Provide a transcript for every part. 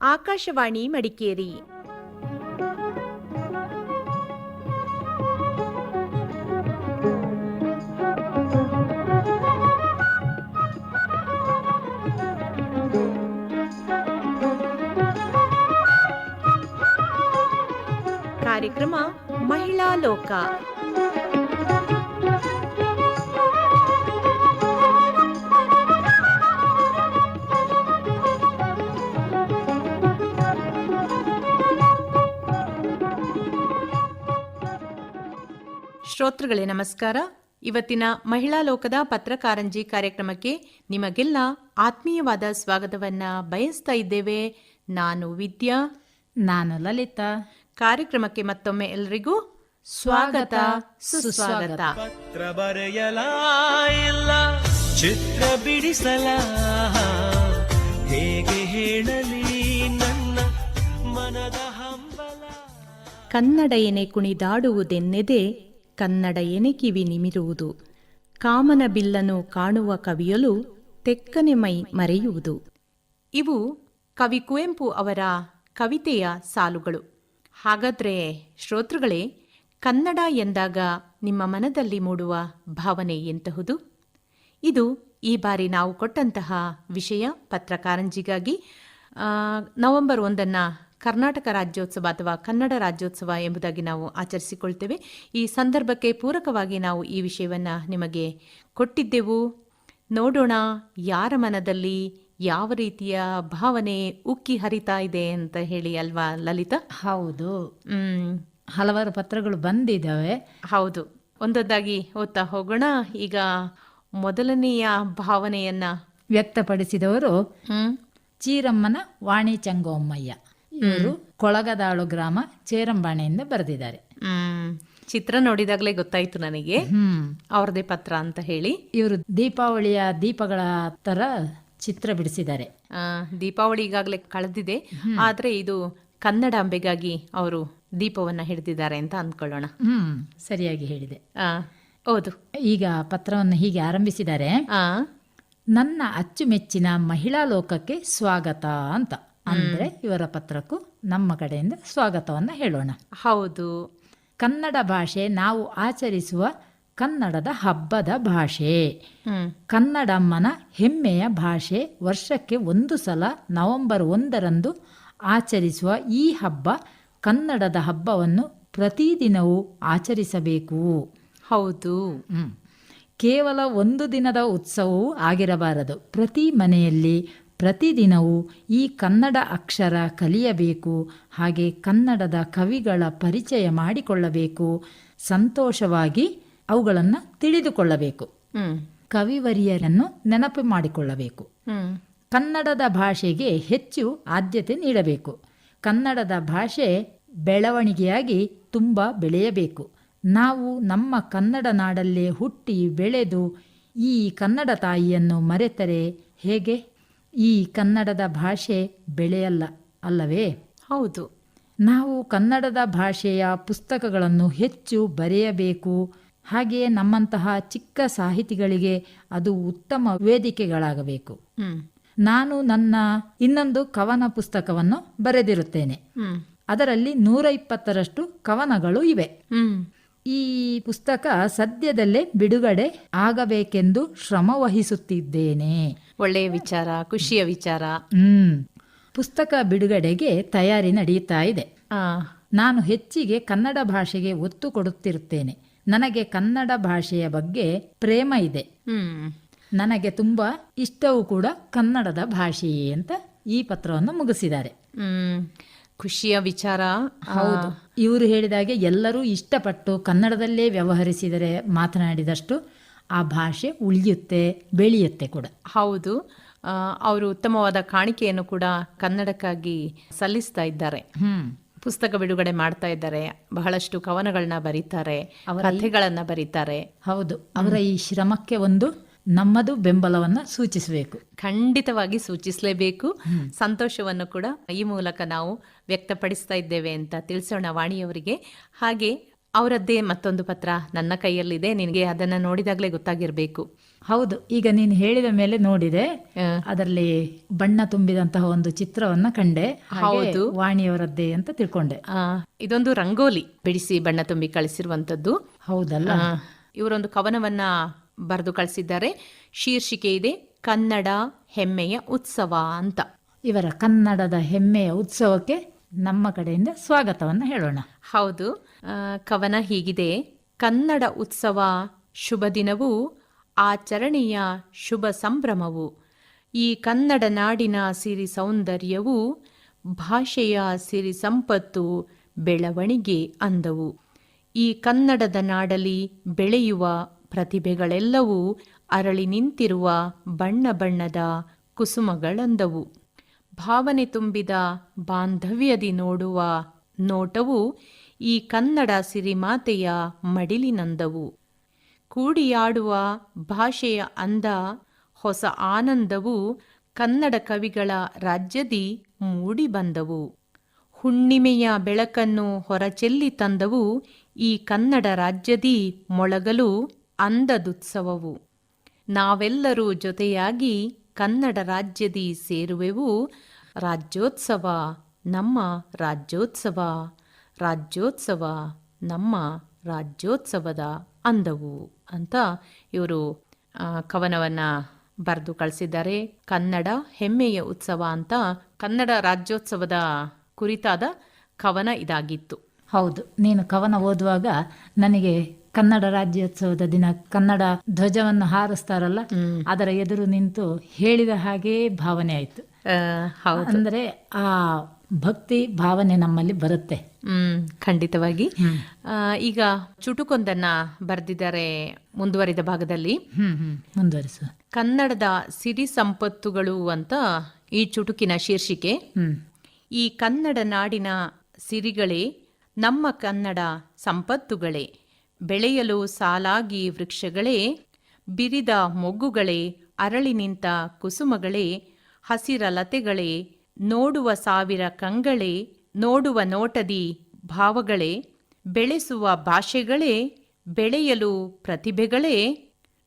ಆಕಾಶವಾಣಿ ಮಡಿಕೇರಿ. ಕಾರ್ಯಕ್ರಮ ಮಹಿಳಾ ಲೋಕ. ಶ್ರೋತೃಗಳೇ ನಮಸ್ಕಾರ. ಇವತ್ತಿನ ಮಹಿಳಾ ಲೋಕದ ಪತ್ರಕಾರಂಜಿ ಕಾರ್ಯಕ್ರಮಕ್ಕೆ ನಿಮಗೆಲ್ಲ ಆತ್ಮೀಯವಾದ ಸ್ವಾಗತವನ್ನ ಬಯಸ್ತಾ ಇದ್ದೇವೆ. ನಾನು ವಿದ್ಯಾ, ನಾನು ಲಲಿತಾ. ಕಾರ್ಯಕ್ರಮಕ್ಕೆ ಮತ್ತೊಮ್ಮೆ ಎಲ್ರಿಗೂ ಸ್ವಾಗತ, ಸುಸ್ವಾಗತ. ಪತ್ರ ಬರೆಯಲ ಇಲ್ಲ, ಚಿತ್ರ ಬಿಡಿಸಲ, ಹೇಗೆ ಹೇಳಲಿ ನನ್ನ ಮನದ ಹಂಬಲ. ಕನ್ನಡ ಎನೆ ಕುಣಿದಾಡುವುದೆನ್ನೆದೆ, ಕನ್ನಡ ಎನೆ ಕಿವಿ ನಿಮಿರುವುದು, ಕಾಮನ ಬಿಲ್ಲನು ಕಾಣುವ ಕವಿಯಲು ತೆಕ್ಕನೆ ಮೈ ಮರೆಯುವುದು. ಇವು ಕವಿ ಕುವೆಂಪು ಅವರ ಕವಿತೆಯ ಸಾಲುಗಳು. ಹಾಗಾದ್ರೆ ಶ್ರೋತೃಗಳೇ, ಕನ್ನಡ ಎಂದಾಗ ನಿಮ್ಮ ಮನದಲ್ಲಿ ಮೂಡುವ ಭಾವನೆ ಎಂತಹುದು? ಇದು ಈ ಬಾರಿ ನಾವು ಕೊಟ್ಟಂತಹ ವಿಷಯ. ಪತ್ರಕಾರಂಜಿಗಾಗಿ ನವೆಂಬರ್ 1 ಕರ್ನಾಟಕ ರಾಜ್ಯೋತ್ಸವ ಅಥವಾ ಕನ್ನಡ ರಾಜ್ಯೋತ್ಸವ ಎಂಬುದಾಗಿ ನಾವು ಆಚರಿಸಿಕೊಳ್ತೇವೆ. ಈ ಸಂದರ್ಭಕ್ಕೆ ಪೂರಕವಾಗಿ ನಾವು ಈ ವಿಷಯವನ್ನು ನಿಮಗೆ ಕೊಟ್ಟಿದ್ದೆವು. ನೋಡೋಣ ಯಾರ ಮನದಲ್ಲಿ ಯಾವ ರೀತಿಯ ಭಾವನೆ ಉಕ್ಕಿ ಹರಿತಾ ಇದೆ ಅಂತ ಹೇಳಿ, ಅಲ್ವಾ ಲಲಿತಾ? ಹೌದು, ಹಲವಾರು ಪತ್ರಗಳು ಬಂದಿದ್ದಾವೆ. ಹೌದು, ಒಂದೊಂದಾಗಿ ಓದ್ತಾ ಹೋಗೋಣ. ಈಗ ಮೊದಲನೆಯ ಭಾವನೆಯನ್ನ ವ್ಯಕ್ತಪಡಿಸಿದವರು ಚೀರಮ್ಮನ ವಾಣಿ ಚಂಗೋಮ್ಮಯ್ಯ. ಇವರು ಕೊಳಗದಾಳು ಗ್ರಾಮ, ಚೇರಂಬಾಣೆಯಿಂದ ಬರೆದಿದ್ದಾರೆ. ಚಿತ್ರ ನೋಡಿದಾಗಲೇ ಗೊತ್ತಾಯ್ತು ನನಗೆ ಅವ್ರದೇ ಪತ್ರ ಅಂತ ಹೇಳಿ. ಇವರು ದೀಪಾವಳಿಯ ದೀಪಗಳ ತರ ಚಿತ್ರ ಬಿಡಿಸಿದ್ದಾರೆ. ದೀಪಾವಳಿ ಈಗಾಗಲೇ ಕಳೆದಿದೆ, ಆದ್ರೆ ಇದು ಕನ್ನಡಾಂಬೆಗಾಗಿ ಅವರು ದೀಪವನ್ನ ಹಿಡಿದಿದ್ದಾರೆ ಅಂತ ಅಂದ್ಕೊಳ್ಳೋಣ. ಸರಿಯಾಗಿ ಹೇಳಿದೆ. ಹೌದು. ಈಗ ಪತ್ರವನ್ನು ಹೀಗೆ ಆರಂಭಿಸಿದ್ದಾರೆ. ನನ್ನ ಅಚ್ಚುಮೆಚ್ಚಿನ ಮಹಿಳಾ ಲೋಕಕ್ಕೆ ಸ್ವಾಗತ ಅಂತ. ಅಂದ್ರೆ ಇವರ ಪತ್ರಕ್ಕೂ ನಮ್ಮ ಕಡೆಯಿಂದ ಸ್ವಾಗತವನ್ನ ಹೇಳೋಣ. ಹೌದು. ಕನ್ನಡ ಭಾಷೆ ನಾವು ಆಚರಿಸುವ ಕನ್ನಡದ ಹಬ್ಬದ ಭಾಷೆ. ಕನ್ನಡಮ್ಮನ ಹೆಮ್ಮೆಯ ಭಾಷೆ. ವರ್ಷಕ್ಕೆ ಒಂದು ಸಲ ನವೆಂಬರ್ 1 ಆಚರಿಸುವ ಈ ಹಬ್ಬ, ಕನ್ನಡದ ಹಬ್ಬವನ್ನು ಪ್ರತಿದಿನವೂ ಆಚರಿಸಬೇಕು. ಹೌದು. ಕೇವಲ ಒಂದು ದಿನದ ಉತ್ಸವವೂ ಆಗಿರಬಾರದು. ಪ್ರತಿ ಮನೆಯಲ್ಲಿ ಪ್ರತಿದಿನವೂ ಈ ಕನ್ನಡ ಅಕ್ಷರ ಕಲಿಯಬೇಕು. ಹಾಗೆ ಕನ್ನಡದ ಕವಿಗಳ ಪರಿಚಯ ಮಾಡಿಕೊಳ್ಳಬೇಕು. ಸಂತೋಷವಾಗಿ ಅವುಗಳನ್ನು ತಿಳಿದುಕೊಳ್ಳಬೇಕು. ಕವಿವರಿಯರನ್ನು ನೆನಪು ಮಾಡಿಕೊಳ್ಳಬೇಕು. ಕನ್ನಡದ ಭಾಷೆಗೆ ಹೆಚ್ಚು ಆದ್ಯತೆ ನೀಡಬೇಕು. ಕನ್ನಡದ ಭಾಷೆ ಬೆಳವಣಿಗೆಯಾಗಿ ತುಂಬ ಬೆಳೆಯಬೇಕು. ನಾವು ನಮ್ಮ ಕನ್ನಡ ನಾಡಲ್ಲೇ ಹುಟ್ಟಿ ಬೆಳೆದು ಈ ಕನ್ನಡ ತಾಯಿಯನ್ನು ಮರೆತರೆ ಹೇಗೆ? ಈ ಕನ್ನಡದ ಭಾಷೆ ಬೆಳೆಯಲ್ಲ ಅಲ್ಲವೇ? ಹೌದು. ನಾವು ಕನ್ನಡದ ಭಾಷೆಯ ಪುಸ್ತಕಗಳನ್ನು ಹೆಚ್ಚು ಬರೆಯಬೇಕು. ಹಾಗೆಯೇ ನಮ್ಮಂತಹ ಚಿಕ್ಕ ಸಾಹಿತಿಗಳಿಗೆ ಅದು ಉತ್ತಮ ವೇದಿಕೆಗಳಾಗಬೇಕು. ನಾನು ನನ್ನ ಇನ್ನೊಂದು ಕವನ ಪುಸ್ತಕವನ್ನು ಬರೆದಿರುತ್ತೇನೆ. ಅದರಲ್ಲಿ 120ರಷ್ಟು ಕವನಗಳು ಇವೆ. ಈ ಪುಸ್ತಕ ಸದ್ಯದಲ್ಲೇ ಬಿಡುಗಡೆ ಆಗಬೇಕೆಂದು ಶ್ರಮ ವಹಿಸುತ್ತಿದ್ದೇನೆ. ಒಳ್ಳೆಯ ವಿಚಾರ, ಖುಷಿಯ ವಿಚಾರ. ಪುಸ್ತಕ ಬಿಡುಗಡೆಗೆ ತಯಾರಿ ನಡೆಯುತ್ತಾ ಇದೆ. ನಾನು ಹೆಚ್ಚಿಗೆ ಕನ್ನಡ ಭಾಷೆಗೆ ಒತ್ತು ಕೊಡುತ್ತಿರುತ್ತೇನೆ. ನನಗೆ ಕನ್ನಡ ಭಾಷೆಯ ಬಗ್ಗೆ ಪ್ರೇಮ ಇದೆ. ನನಗೆ ತುಂಬಾ ಇಷ್ಟವೂ ಕೂಡ ಕನ್ನಡದ ಭಾಷೆಯೇ ಅಂತ ಈ ಪತ್ರವನ್ನು ಮುಗಿಸಿದ್ದಾರೆ. ಖುಷಿಯ ವಿಚಾರ. ಹೌದು. ಇವರು ಹೇಳಿದಾಗೆ ಎಲ್ಲರೂ ಇಷ್ಟಪಟ್ಟು ಕನ್ನಡದಲ್ಲೇ ವ್ಯವಹರಿಸಿದರೆ, ಮಾತನಾಡಿದಷ್ಟು ಆ ಭಾಷೆ ಉಳಿಯುತ್ತೆ, ಬೆಳೆಯುತ್ತೆ ಕೂಡ. ಹೌದು. ಅವರು ಉತ್ತಮವಾದ ಕಾಣಿಕೆಯನ್ನು ಕೂಡ ಕನ್ನಡಕ್ಕಾಗಿ ಸಲ್ಲಿಸ್ತಾ ಇದ್ದಾರೆ. ಪುಸ್ತಕ ಬಿಡುಗಡೆ ಮಾಡ್ತಾ ಇದ್ದಾರೆ. ಬಹಳಷ್ಟು ಕವನಗಳನ್ನ ಬರೀತಾರೆ, ಕಥೆಗಳನ್ನ ಬರೀತಾರೆ. ಹೌದು. ಅವರ ಈ ಶ್ರಮಕ್ಕೆ ಒಂದು ನಮ್ಮದು ಬೆಂಬಲವನ್ನು ಸೂಚಿಸಬೇಕು. ಖಂಡಿತವಾಗಿ ಸೂಚಿಸಲೇಬೇಕು. ಸಂತೋಷವನ್ನು ಕೂಡ ಈ ಮೂಲಕ ನಾವು ವ್ಯಕ್ತಪಡಿಸ್ತಾ ಇದ್ದೇವೆ ಅಂತ ತಿಳಿಸೋಣ ವಾಣಿಯವರಿಗೆ. ಹಾಗೆ ಅವರದ್ದೇ ಮತ್ತೊಂದು ಪತ್ರ ನನ್ನ ಕೈಯಲ್ಲಿದೆ, ನಿನಗೆ ಅದನ್ನು ನೋಡಿದಾಗಲೇ ಗೊತ್ತಾಗಿರಬೇಕು. ಹೌದು, ಈಗ ನೀನು ಹೇಳಿದ ಮೇಲೆ ನೋಡಿದೆ. ಅದರಲ್ಲಿ ಬಣ್ಣ ತುಂಬಿದಂತಹ ಒಂದು ಚಿತ್ರವನ್ನ ಕಂಡೆ. ಹೌದು, ವಾಣಿಯವರದ್ದೇ ಅಂತ ತಿಳ್ಕೊಂಡೆ. ಇದೊಂದು ರಂಗೋಲಿ ಬಿಡಿಸಿ ಬಣ್ಣ ತುಂಬಿ ಕಳಿಸಿರುವಂತದ್ದು. ಹೌದಲ್ಲ? ಇವರೊಂದು ಕವನವನ್ನ ಬರೆದು ಕಳಿಸಿದ್ದಾರೆ. ಶೀರ್ಷಿಕೆ ಇದೆ ಕನ್ನಡ ಹೆಮ್ಮೆಯ ಉತ್ಸವ ಅಂತ. ಇವರ ಕನ್ನಡದ ಹೆಮ್ಮೆಯ ಉತ್ಸವಕ್ಕೆ ನಮ್ಮ ಕಡೆಯಿಂದ ಸ್ವಾಗತವನ್ನ ಹೇಳೋಣ. ಹೌದು, ಕವನ ಹೀಗಿದೆ. ಕನ್ನಡ ಉತ್ಸವ ಶುಭ ದಿನವೂ ಆಚರಣೆಯ ಶುಭ ಸಂಭ್ರಮವು. ಈ ಕನ್ನಡ ನಾಡಿನ ಸಿರಿ ಸೌಂದರ್ಯವು ಭಾಷೆಯ ಸಿರಿ ಸಂಪತ್ತು ಬೆಳವಣಿಗೆ ಅಂದವು. ಈ ಕನ್ನಡದ ನಾಡಲಿ ಬೆಳೆಯುವ ಪ್ರತಿಭೆಗಳೆಲ್ಲವೂ ಅರಳಿ ನಿಂತಿರುವ ಬಣ್ಣ ಬಣ್ಣದ ಕುಸುಮಗಳಂದವು. ಭಾವನೆ ತುಂಬಿದ ಬಾಂಧವ್ಯದಿ ನೋಡುವ ನೋಟವು ಈ ಕನ್ನಡ ಸಿರಿಮಾತೆಯ ಮಡಿಲಿನಂದವು. ಕೂಡಿಯಾಡುವ ಭಾಷೆಯ ಅಂದ ಹೊಸ ಆನಂದವು ಕನ್ನಡ ಕವಿಗಳ ರಾಜ್ಯದಿ ಮೂಡಿ ಬಂದವು. ಹುಣ್ಣಿಮೆಯ ಬೆಳಕನ್ನು ಹೊರಚೆಲ್ಲಿ ತಂದವು ಈ ಕನ್ನಡ ರಾಜ್ಯದಿ ಮೊಳಗಲು ಅಂದದುತ್ಸವವು. ನಾವೆಲ್ಲರೂ ಜೊತೆಯಾಗಿ ಕನ್ನಡ ರಾಜ್ಯದಿ ಸೇರುವೆವು. ರಾಜ್ಯೋತ್ಸವ ನಮ್ಮ ರಾಜ್ಯೋತ್ಸವ, ರಾಜ್ಯೋತ್ಸವ ನಮ್ಮ ರಾಜ್ಯೋತ್ಸವದ ಅಂದವು ಅಂತ ಇವರು ಕವನವನ್ನು ಬರೆದು ಕಳಿಸಿದ್ದಾರೆ. ಕನ್ನಡ ಹೆಮ್ಮೆಯ ಉತ್ಸವ ಅಂತ ಕನ್ನಡ ರಾಜ್ಯೋತ್ಸವದ ಕುರಿತಾದ ಕವನ ಇದಾಗಿತ್ತು. ಹೌದು, ನೀನು ಕವನ ಓದುವಾಗ ನನಗೆ ಕನ್ನಡ ರಾಜ್ಯೋತ್ಸವದ ದಿನ ಕನ್ನಡ ಧ್ವಜವನ್ನು ಹಾರಿಸ್ತಾರಲ್ಲ, ಅದರ ಎದುರು ನಿಂತು ಹೇಳಿದ ಹಾಗೇ ಭಾವನೆ ಆಯ್ತು. ಅಂದ್ರೆ ಆ ಭಕ್ತಿ ಭಾವನೆ ನಮ್ಮಲ್ಲಿ ಬರುತ್ತೆ. ಖಂಡಿತವಾಗಿ. ಈಗ ಚುಟುಕೊಂದನ್ನ ಬರೆದಿದ್ದಾರೆ ಮುಂದುವರಿದ ಭಾಗದಲ್ಲಿ. ಮುಂದುವರಿಸು. ಕನ್ನಡದ ಸಿರಿ ಸಂಪತ್ತುಗಳು ಅಂತ ಈ ಚುಟುಕಿನ ಶೀರ್ಷಿಕೆ. ಈ ಕನ್ನಡ ನಾಡಿನ ಸಿರಿಗಳೇ ನಮ್ಮ ಕನ್ನಡ ಸಂಪತ್ತುಗಳೇ. ಬೆಳೆಯಲು ಸಾಲಾಗಿ ವೃಕ್ಷಗಳೇ, ಬಿರಿದ ಮೊಗ್ಗುಗಳೇ, ಅರಳಿ ನಿಂತ ಕುಸುಮಗಳೇ, ಹಸಿರ ಲತೆಗಳೇ, ನೋಡುವ ಸಾವಿರ ಕಂಗಳೇ, ನೋಡುವ ನೋಟದಿ ಭಾವಗಳೇ, ಬೆಳೆಸುವ ಭಾಷೆಗಳೇ, ಬೆಳೆಯಲು ಪ್ರತಿಭೆಗಳೇ,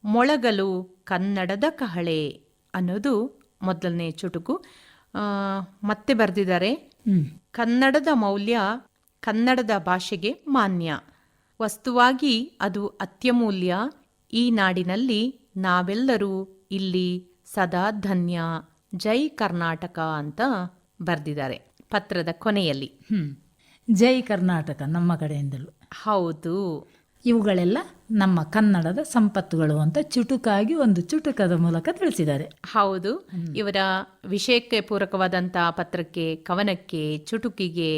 ಮೊಳಗಲು ಕನ್ನಡದ ಕಹಳೆ ಅನ್ನೋದು ಮೊದಲನೇ ಚುಟುಕು. ಮತ್ತೆ ಬರೆದಿದ್ದಾರೆ, ಕನ್ನಡದ ಮೌಲ್ಯ ಕನ್ನಡದ ಭಾಷೆಗೆ ಮಾನ್ಯ. ವಸ್ತುವಾಗಿ ಅದು ಅತ್ಯಮೂಲ್ಯ. ಈ ನಾಡಿನಲ್ಲಿ ನಾವೆಲ್ಲರೂ ಇಲ್ಲಿ ಸದಾ ಧನ್ಯ. ಜೈ ಕರ್ನಾಟಕ ಅಂತ ಬರೆದಿದ್ದಾರೆ ಪತ್ರದ ಕೊನೆಯಲ್ಲಿ. ಜೈ ಕರ್ನಾಟಕ ನಮ್ಮ ಕಡೆಯಿಂದಲೂ. ಹೌದು, ಇವುಗಳೆಲ್ಲ ನಮ್ಮ ಕನ್ನಡದ ಸಂಪತ್ತುಗಳು ಅಂತ ಚುಟುಕಾಗಿ ಒಂದು ಚುಟುಕದ ಮೂಲಕ ತಿಳಿಸಿದ್ದಾರೆ. ಹೌದು, ಇವರ ವಿಷಯಕ್ಕೆ ಪೂರಕವಾದಂಥ ಪತ್ರಕ್ಕೆ, ಕವನಕ್ಕೆ, ಚುಟುಕಿಗೆ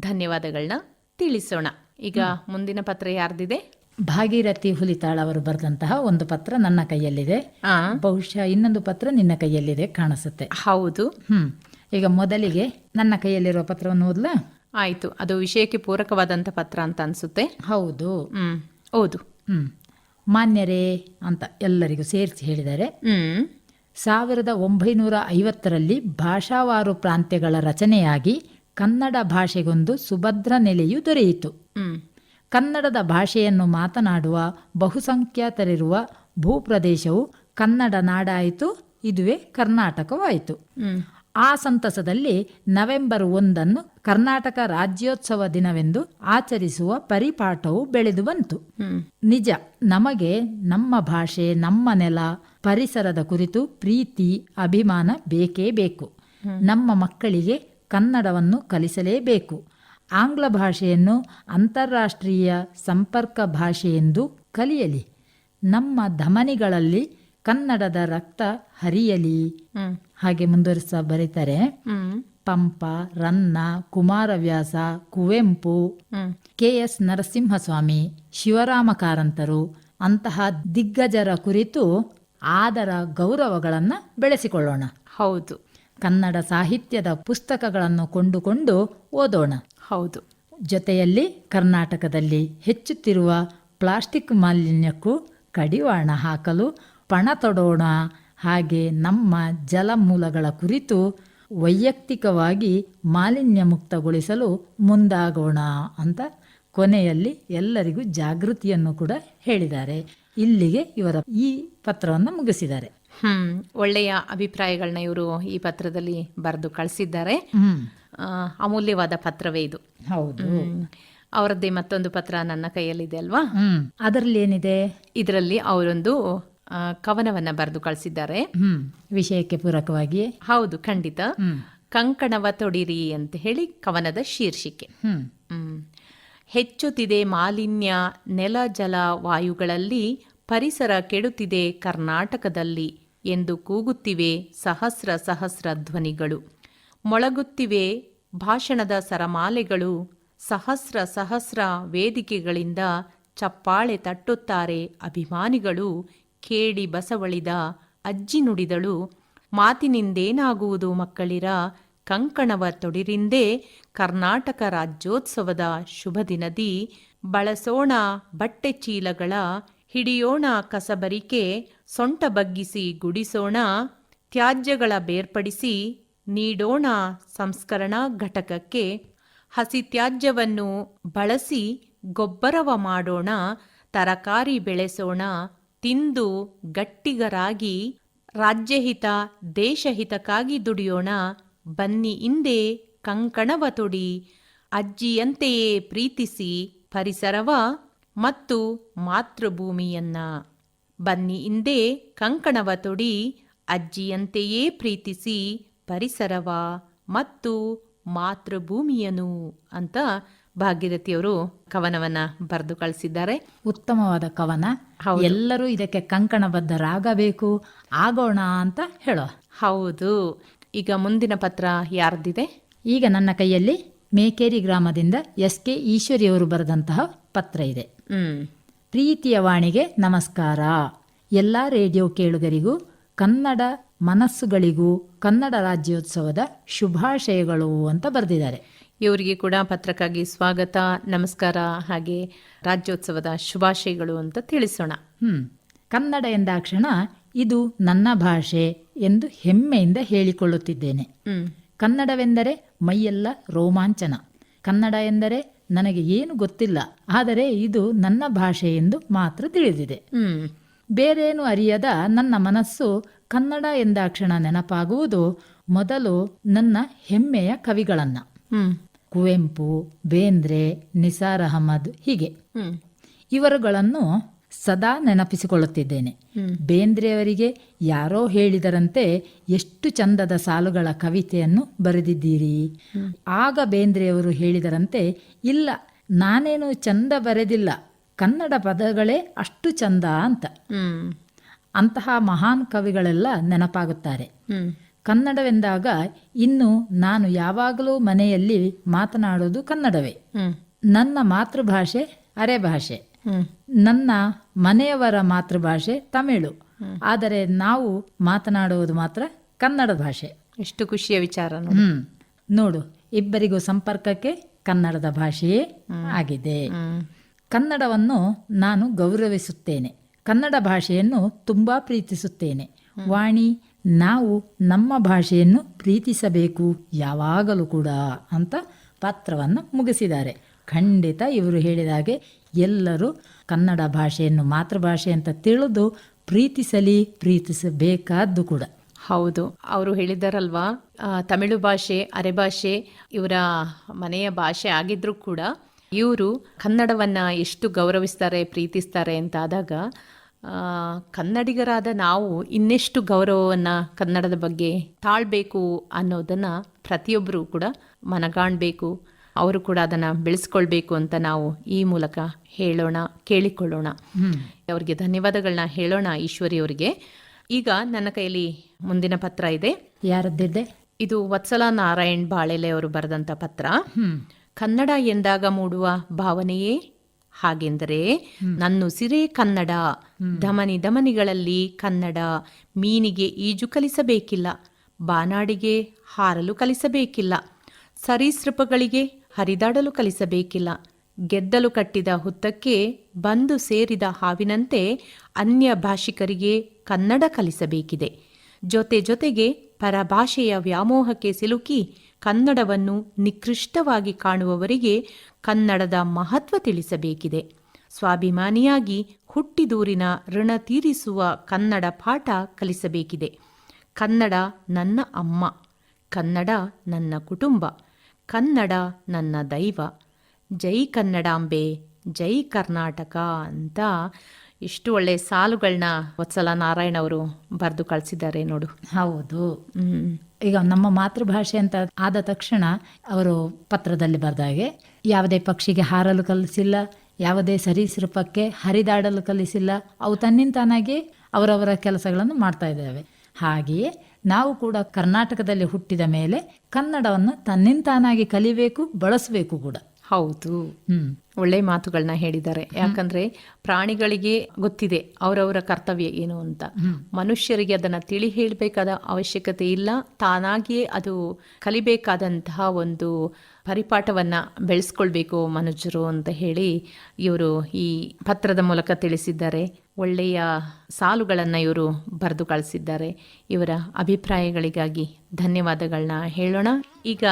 ಧನ್ಯವಾದಗಳನ್ನ ತಿಳಿಸೋಣ. ಈಗ ಮುಂದಿನ ಪತ್ರ ಯಾರ್ದಿದೆ? ಭಾಗೀರಥಿ ಹುಲಿತಾಳ್ ಅವರು ಬರೆದಂತಹ ಒಂದು ಪತ್ರ ನನ್ನ ಕೈಯಲ್ಲಿದೆ. ಬಹುಶಃ ಇನ್ನೊಂದು ಪತ್ರ ನಿನ್ನ ಕೈಯಲ್ಲಿದೆ ಕಾಣಿಸುತ್ತೆ. ಹೌದು. ಈಗ ಮೊದಲಿಗೆ ನನ್ನ ಕೈಯಲ್ಲಿರುವ ಪತ್ರವನ್ನು ಓದ್ಲಾ? ಆಯ್ತು, ಅದು ವಿಷಯಕ್ಕೆ ಪೂರಕವಾದಂಥ ಪತ್ರ ಅಂತ ಅನ್ಸುತ್ತೆ. ಹೌದು, ಓದು. ಮಾನ್ಯರೇ ಅಂತ ಎಲ್ಲರಿಗೂ ಸೇರಿಸಿ ಹೇಳಿದ್ದಾರೆ. 1950ರಲ್ಲಿ ಭಾಷಾವಾರು ಪ್ರಾಂತ್ಯಗಳ ರಚನೆಯಾಗಿ ಕನ್ನಡ ಭಾಷೆಗೊಂದು ಸುಭದ್ರ ನೆಲೆಯು ದೊರೆಯಿತು. ಕನ್ನಡದ ಭಾಷೆಯನ್ನು ಮಾತನಾಡುವ ಬಹುಸಂಖ್ಯಾತರಿರುವ ಭೂಪ್ರದೇಶವು ಕನ್ನಡ ನಾಡಾಯಿತು. ಇದುವೇ ಕರ್ನಾಟಕವಾಯಿತು. ಆ ಸಂತಸದಲ್ಲಿ ನವೆಂಬರ್ 1 ಕರ್ನಾಟಕ ರಾಜ್ಯೋತ್ಸವ ದಿನವೆಂದು ಆಚರಿಸುವ ಪರಿಪಾಠವು ಬೆಳೆದು ಬಂತು. ನಿಜ, ನಮಗೆ ನಮ್ಮ ಭಾಷೆ, ನಮ್ಮ ನೆಲ, ಪರಿಸರದ ಕುರಿತು ಪ್ರೀತಿ, ಅಭಿಮಾನ ಬೇಕೇ ಬೇಕು. ನಮ್ಮ ಮಕ್ಕಳಿಗೆ ಕನ್ನಡವನ್ನು ಕಲಿಸಲೇಬೇಕು. ಆಂಗ್ಲ ಭಾಷೆಯನ್ನು ಅಂತಾರಾಷ್ಟ್ರೀಯ ಸಂಪರ್ಕ ಭಾಷೆಯೆಂದು ಕಲಿಯಲಿ. ನಮ್ಮ ಧಮನಿಗಳಲ್ಲಿ ಕನ್ನಡದ ರಕ್ತ ಹರಿಯಲಿ. ಹಾಗೆ ಮುಂದುವರಿಸ ಬರೀತಾರೆ. ಪಂಪ, ರನ್ನ, ಕುಮಾರವ್ಯಾಸ, ಕುವೆಂಪು, KS ನರಸಿಂಹಸ್ವಾಮಿ, ಶಿವರಾಮ ಕಾರಂತರು ಅಂತಹ ದಿಗ್ಗಜರ ಕುರಿತು ಆದರ ಗೌರವಗಳನ್ನು ಬೆಳೆಸಿಕೊಳ್ಳೋಣ. ಹೌದು, ಕನ್ನಡ ಸಾಹಿತ್ಯದ ಪುಸ್ತಕಗಳನ್ನು ಕೊಂಡುಕೊಂಡು ಓದೋಣ. ಹೌದು. ಜೊತೆಯಲ್ಲಿ ಕರ್ನಾಟಕದಲ್ಲಿ ಹೆಚ್ಚುತ್ತಿರುವ ಪ್ಲಾಸ್ಟಿಕ್ ಮಾಲಿನ್ಯಕ್ಕೂ ಕಡಿವಾಣ ಹಾಕಲು ಪಣ ತೊಡೋಣ. ಹಾಗೆ ನಮ್ಮ ಜಲಮೂಲಗಳ ಕುರಿತು ವೈಯಕ್ತಿಕವಾಗಿ ಮಾಲಿನ್ಯ ಮುಕ್ತಗೊಳಿಸಲು ಮುಂದಾಗೋಣ ಅಂತ ಕೊನೆಯಲ್ಲಿ ಎಲ್ಲರಿಗೂ ಜಾಗೃತಿಯನ್ನು ಕೂಡ ಹೇಳಿದ್ದಾರೆ. ಇಲ್ಲಿಗೆ ಇವರ ಈ ಪತ್ರವನ್ನು ಮುಗಿಸಿದ್ದಾರೆ. ಒಳ್ಳೆಯ ಅಭಿಪ್ರಾಯಗಳನ್ನ ಇವರು ಈ ಪತ್ರದಲ್ಲಿ ಬರೆದು ಕಳಿಸಿದ್ದಾರೆ. ಅಮೂಲ್ಯವಾದ ಪತ್ರವೇ ಇದು. ಹೌದು. ಅವರದ್ದೇ ಮತ್ತೊಂದು ಪತ್ರ ನನ್ನ ಕೈಯಲ್ಲಿದೆ ಅಲ್ವಾ? ಅದರಲ್ಲಿ ಏನಿದೆ? ಇದರಲ್ಲಿ ಅವರೊಂದು ಕವನವನ್ನ ಬರೆದು ಕಳಿಸಿದ್ದಾರೆ. ವಿಷಯಕ್ಕೆ ಪೂರಕವಾಗಿ. ಹೌದು, ಖಂಡಿತ. ಕಂಕಣವ ತೊಡಿರಿ ಅಂತ ಹೇಳಿ ಕವನದ ಶೀರ್ಷಿಕೆ. ಹೆಚ್ಚುತ್ತಿದೆ ಮಾಲಿನ್ಯ ನೆಲ ಜಲ ವಾಯುಗಳಲ್ಲಿ, ಪರಿಸರ ಕೆಡುತ್ತಿದೆ ಕರ್ನಾಟಕದಲ್ಲಿ ಎಂದು ಕೂಗುತ್ತಿವೆ ಸಹಸ್ರ ಸಹಸ್ರ ಧ್ವನಿಗಳು. ಮೊಳಗುತ್ತಿವೆ ಭಾಷಣದ ಸರಮಾಲೆಗಳು, ಸಹಸ್ರ ಸಹಸ್ರ ವೇದಿಕೆಗಳಿಂದ ಚಪ್ಪಾಳೆ ತಟ್ಟುತ್ತಾರೆ ಅಭಿಮಾನಿಗಳು. ಕೇಳಿ ಬಸವಳಿದ ಅಜ್ಜಿ ನುಡಿದಳು, ಮಾತಿನಿಂದೇನಾಗುವುದು ಮಕ್ಕಳಿರ, ಕಂಕಣವ ತೊಡಿರಿಂದೇ ಕರ್ನಾಟಕ ರಾಜ್ಯೋತ್ಸವದ ಶುಭ ದಿನದಿ. ಬಳಸೋಣ ಬಟ್ಟೆ ಚೀಲಗಳ, ಹಿಡಿಯೋಣ ಕಸಬರಿಕೆ, ಸೊಂಟ ಬಗ್ಗಿಸಿ ಗುಡಿಸೋಣ, ತ್ಯಾಜ್ಯಗಳ ಬೇರ್ಪಡಿಸಿ ನೀಡೋಣ ಸಂಸ್ಕರಣಾ ಘಟಕಕ್ಕೆ. ಹಸಿ ತ್ಯಾಜ್ಯವನ್ನು ಬಳಸಿ ಗೊಬ್ಬರವ ಮಾಡೋಣ, ತರಕಾರಿ ಬೆಳೆಸೋಣ, ತಿಂದು ಗಟ್ಟಿಗರಾಗಿ ರಾಜ್ಯಹಿತ ದೇಶಹಿತಕ್ಕಾಗಿ ದುಡಿಯೋಣ. ಬನ್ನಿ ಹಿಂದೆ ಕಂಕಣವ ತೊಡಿ, ಅಜ್ಜಿಯಂತೆಯೇ ಪ್ರೀತಿಸಿ ಪರಿಸರವ ಮತ್ತು ಮಾತೃಭೂಮಿಯನ್ನ. ಬನ್ನಿ ಹಿಂದೆ ಕಂಕಣವ ತೊಡಿ, ಅಜ್ಜಿಯಂತೆಯೇ ಪ್ರೀತಿಸಿ ಪರಿಸರವ ಮತ್ತು ಮಾತೃಭೂಮಿಯನು ಅಂತ ಭಾಗೀರಥಿಯವರು ಕವನವನ್ನ ಬರೆದು ಕಳಿಸಿದ್ದಾರೆ. ಉತ್ತಮವಾದ ಕವನ. ಎಲ್ಲರೂ ಇದಕ್ಕೆ ಕಂಕಣಬದ್ಧರಾಗಬೇಕು, ಆಗೋಣ ಅಂತ ಹೇಳೋ. ಹೌದು. ಈಗ ಮುಂದಿನ ಪತ್ರ ಯಾರ್ದಿದೆ? ಈಗ ನನ್ನ ಕೈಯಲ್ಲಿ ಮೇಕೇರಿ ಗ್ರಾಮದಿಂದ SK ಈಶ್ವರಿಯವರು ಬರೆದಂತಹ ಪತ್ರ ಇದೆ. ಪ್ರೀತಿಯ ವಾಣಿಗೆ ನಮಸ್ಕಾರ. ಎಲ್ಲ ರೇಡಿಯೋ ಕೇಳುಗರಿಗೂ ಕನ್ನಡ ಮನಸ್ಸುಗಳಿಗೂ ಕನ್ನಡ ರಾಜ್ಯೋತ್ಸವದ ಶುಭಾಶಯಗಳು ಅಂತ ಬರೆದಿದ್ದಾರೆ. ಇವರಿಗೆ ಕೂಡ ಪತ್ರಕ್ಕಾಗಿ ಸ್ವಾಗತ, ನಮಸ್ಕಾರ, ಹಾಗೆ ರಾಜ್ಯೋತ್ಸವದ ಶುಭಾಶಯಗಳು ಅಂತ ತಿಳಿಸೋಣ. ಕನ್ನಡ ಎಂದಾಕ್ಷಣ ಇದು ನನ್ನ ಭಾಷೆ ಎಂದು ಹೆಮ್ಮೆಯಿಂದ ಹೇಳಿಕೊಳ್ಳುತ್ತಿದ್ದೇನೆ. ಕನ್ನಡವೆಂದರೆ ಮೈಯೆಲ್ಲ ರೋಮಾಂಚನ. ಕನ್ನಡ ಎಂದರೆ ನನಗೆ ಏನು ಗೊತ್ತಿಲ್ಲ, ಆದರೆ ಇದು ನನ್ನ ಭಾಷೆ ಎಂದು ಮಾತ್ರ ತಿಳಿದಿದೆ. ಬೇರೇನು ಅರಿಯದ ನನ್ನ ಮನಸ್ಸು ಕನ್ನಡ ಎಂದಾಕ್ಷಣ ನೆನಪಾಗುವುದು ಮೊದಲು ನನ್ನ ಹೆಮ್ಮೆಯ ಕವಿಗಳನ್ನ. ಕುವೆಂಪು, ಬೇಂದ್ರೆ, ನಿಸಾರ್ ಅಹಮದ್, ಹೀಗೆ ಇವರುಗಳನ್ನು ಸದಾ ನೆನಪಿಸಿಕೊಳ್ಳುತ್ತಿದ್ದೇನೆ. ಬೇಂದ್ರೆಯವರಿಗೆ ಯಾರೋ ಹೇಳಿದರಂತೆ ಎಷ್ಟು ಚಂದದ ಸಾಲುಗಳ ಕವಿತೆಯನ್ನು ಬರೆದಿದ್ದೀರಿ. ಆಗ ಬೇಂದ್ರೆಯವರು ಹೇಳಿದರಂತೆ, ಇಲ್ಲ, ನಾನೇನು ಚಂದ ಬರೆದಿಲ್ಲ, ಕನ್ನಡ ಪದಗಳೇ ಅಷ್ಟು ಚಂದ ಅಂತ. ಅಂತಹ ಮಹಾನ್ ಕವಿಗಳೆಲ್ಲ ನೆನಪಾಗುತ್ತಾರೆ. ಕನ್ನಡವೆಂದಾಗ ಇನ್ನು ನಾನು ಯಾವಾಗಲೂ ಮನೆಯಲ್ಲಿ ಮಾತನಾಡೋದು ಕನ್ನಡವೇ. ನನ್ನ ಮಾತೃಭಾಷೆ ಅರೆಭಾಷೆ, ನನ್ನ ಮನೆಯವರ ಮಾತೃಭಾಷೆ ತಮಿಳು, ಆದರೆ ನಾವು ಮಾತನಾಡುವುದು ಮಾತ್ರ ಕನ್ನಡ ಭಾಷೆ. ಎಷ್ಟು ಖುಷಿಯ ವಿಚಾರ. ನೋಡು, ಇಬ್ಬರಿಗೂ ಸಂಪರ್ಕಕ್ಕೆ ಕನ್ನಡದ ಭಾಷೆಯೇ ಆಗಿದೆ. ಕನ್ನಡವನ್ನು ನಾನು ಗೌರವಿಸುತ್ತೇನೆ, ಕನ್ನಡ ಭಾಷೆಯನ್ನು ತುಂಬಾ ಪ್ರೀತಿಸುತ್ತೇನೆ. ವಾಣಿ, ನಾವು ನಮ್ಮ ಭಾಷೆಯನ್ನು ಪ್ರೀತಿಸಬೇಕು ಯಾವಾಗಲೂ ಕೂಡ ಅಂತ ಪತ್ರವನ್ನು ಮುಗಿಸಿದ್ದಾರೆ. ಖಂಡಿತ ಇವರು ಹೇಳಿದಾಗೆ ಎಲ್ಲರೂ ಕನ್ನಡ ಭಾಷೆಯನ್ನು ಮಾತೃಭಾಷೆ ಅಂತ ತಿಳಿದು ಪ್ರೀತಿಸಲಿ, ಪ್ರೀತಿಸಬೇಕಾದ್ದು ಕೂಡ. ಹೌದು, ಅವರು ಹೇಳಿದಾರಲ್ವಾ, ತಮಿಳು ಭಾಷೆ ಅರೆಭಾಷೆ ಇವರ ಮನೆಯ ಭಾಷೆ ಆಗಿದ್ರೂ ಕೂಡ ಇವರು ಕನ್ನಡವನ್ನು ಎಷ್ಟು ಗೌರವಿಸ್ತಾರೆ, ಪ್ರೀತಿಸ್ತಾರೆ ಅಂತಾದಾಗ ಕನ್ನಡಿಗರಾದ ನಾವು ಇನ್ನೆಷ್ಟು ಗೌರವವನ್ನು ಕನ್ನಡದ ಬಗ್ಗೆ ತಾಳ್ಬೇಕು ಅನ್ನೋದನ್ನು ಪ್ರತಿಯೊಬ್ಬರು ಕೂಡ ಮನಗಾಣಬೇಕು. ಅವರು ಕೂಡ ಅದನ್ನು ಬೆಳೆಸ್ಕೊಳ್ಬೇಕು ಅಂತ ನಾವು ಈ ಮೂಲಕ ಹೇಳೋಣ, ಕೇಳಿಕೊಳ್ಳೋಣ. ಅವರಿಗೆ ಧನ್ಯವಾದಗಳನ್ನ ಹೇಳೋಣ, ಈಶ್ವರಿಯವರಿಗೆ. ಈಗ ನನ್ನ ಕೈಯಲ್ಲಿ ಮುಂದಿನ ಪತ್ರ ಇದೆ. ಯಾರದ್ದಿದೆ? ಇದು ವತ್ಸಲ ನಾರಾಯಣ್ ಬಾಳೆಲೆ ಅವರು ಬರೆದಂಥ ಪತ್ರ. ಕನ್ನಡ ಎಂದಾಗ ಮೂಡುವ ಭಾವನೆಯೇ ಹಾಗೆಂದರೆ ನನ್ನುಸಿರೇ ಕನ್ನಡ, ಧಮನಿ ಧಮನಿಗಳಲ್ಲಿ ಕನ್ನಡ. ಮೀನಿಗೆ ಈಜು ಕಲಿಸಬೇಕಿಲ್ಲ, ಬಾನಾಡಿಗೆ ಹಾರಲು ಕಲಿಸಬೇಕಿಲ್ಲ, ಸರೀಸೃಪಗಳಿಗೆ ಹರಿದಾಡಲು ಕಲಿಸಬೇಕಿಲ್ಲ. ಗೆದ್ದಲು ಕಟ್ಟಿದ ಹುತ್ತಕ್ಕೆ ಬಂದು ಸೇರಿದ ಹಾವಿನಂತೆ ಅನ್ಯ ಭಾಷಿಕರಿಗೆ ಕನ್ನಡ ಕಲಿಸಬೇಕಿದೆ. ಜೊತೆ ಜೊತೆಗೆ ಪರಭಾಷೆಯ ವ್ಯಾಮೋಹಕ್ಕೆ ಸಿಲುಕಿ ಕನ್ನಡವನ್ನು ನಿಕೃಷ್ಟವಾಗಿ ಕಾಣುವವರಿಗೆ ಕನ್ನಡದ ಮಹತ್ವ ತಿಳಿಸಬೇಕಿದೆ. ಸ್ವಾಭಿಮಾನಿಯಾಗಿ ಹುಟ್ಟಿದೂರಿನ ಋಣ ತೀರಿಸುವ ಕನ್ನಡ ಪಾಠ ಕಲಿಸಬೇಕಿದೆ. ಕನ್ನಡ ನನ್ನ ಅಮ್ಮ, ಕನ್ನಡ ನನ್ನ ಕುಟುಂಬ, ಕನ್ನಡ ನನ್ನ ದೈವ. ಜೈ ಕನ್ನಡಾಂಬೆ, ಜೈ ಕರ್ನಾಟಕ ಅಂತ ಇಷ್ಟು ಒಳ್ಳೆ ಸಾಲುಗಳನ್ನ ವತ್ಸಲ ನಾರಾಯಣ ಅವರು ಬರೆದು ಕಳಿಸಿದ್ದಾರೆ ನೋಡು. ಹೌದು. ಈಗ ನಮ್ಮ ಮಾತೃಭಾಷೆ ಅಂತ ಆದ ತಕ್ಷಣ ಅವರು ಪತ್ರದಲ್ಲಿ ಬರೆದಾಗೆ ಯಾವುದೇ ಪಕ್ಷಿಗೆ ಹಾರಲು ಕಲಿಸಿಲ್ಲ, ಯಾವುದೇ ಸರೀಸೃಪಕ್ಕೆ ಹರಿದಾಡಲು ಕಲಿಸಿಲ್ಲ, ಅವು ತನ್ನಿಂತಾನಾಗಿ ಅವರವರ ಕೆಲಸಗಳನ್ನು ಮಾಡ್ತಾ ಇದ್ದಾವೆ. ಹಾಗೆಯೇ ನಾವು ಕೂಡ ಕರ್ನಾಟಕದಲ್ಲಿ ಹುಟ್ಟಿದ ಮೇಲೆ ಕನ್ನಡವನ್ನು ತನ್ನಿಂತಾನಾಗಿ ಕಲಿಬೇಕು, ಬಳಸಬೇಕು ಕೂಡ. ಹೌದು, ಒಳ್ಳೆ ಮಾತುಗಳನ್ನ ಹೇಳಿದ್ದಾರೆ. ಯಾಕಂದ್ರೆ ಪ್ರಾಣಿಗಳಿಗೆ ಗೊತ್ತಿದೆ ಅವರವರ ಕರ್ತವ್ಯ ಏನು ಅಂತ. ಮನುಷ್ಯರಿಗೆ ಅದನ್ನ ತಿಳಿ ಹೇಳಬೇಕಾದ ಅವಶ್ಯಕತೆ ಇಲ್ಲ, ತಾನಾಗಿಯೇ ಅದು ಕಲಿಬೇಕಾದಂತಹ ಒಂದು ಪರಿಪಾಠವನ್ನ ಬೆಳೆಸ್ಕೊಳ್ಬೇಕು ಮನುಷ್ಯರು ಅಂತ ಹೇಳಿ ಇವರು ಈ ಪತ್ರದ ಮೂಲಕ ತಿಳಿಸಿದ್ದಾರೆ. ಒಳ್ಳೆಯ ಸಾಲುಗಳನ್ನು ಇವರು ಬರೆದು ಕಳಿಸಿದ್ದಾರೆ. ಇವರ ಅಭಿಪ್ರಾಯಗಳಿಗಾಗಿ ಧನ್ಯವಾದಗಳನ್ನ ಹೇಳೋಣ. ಈಗ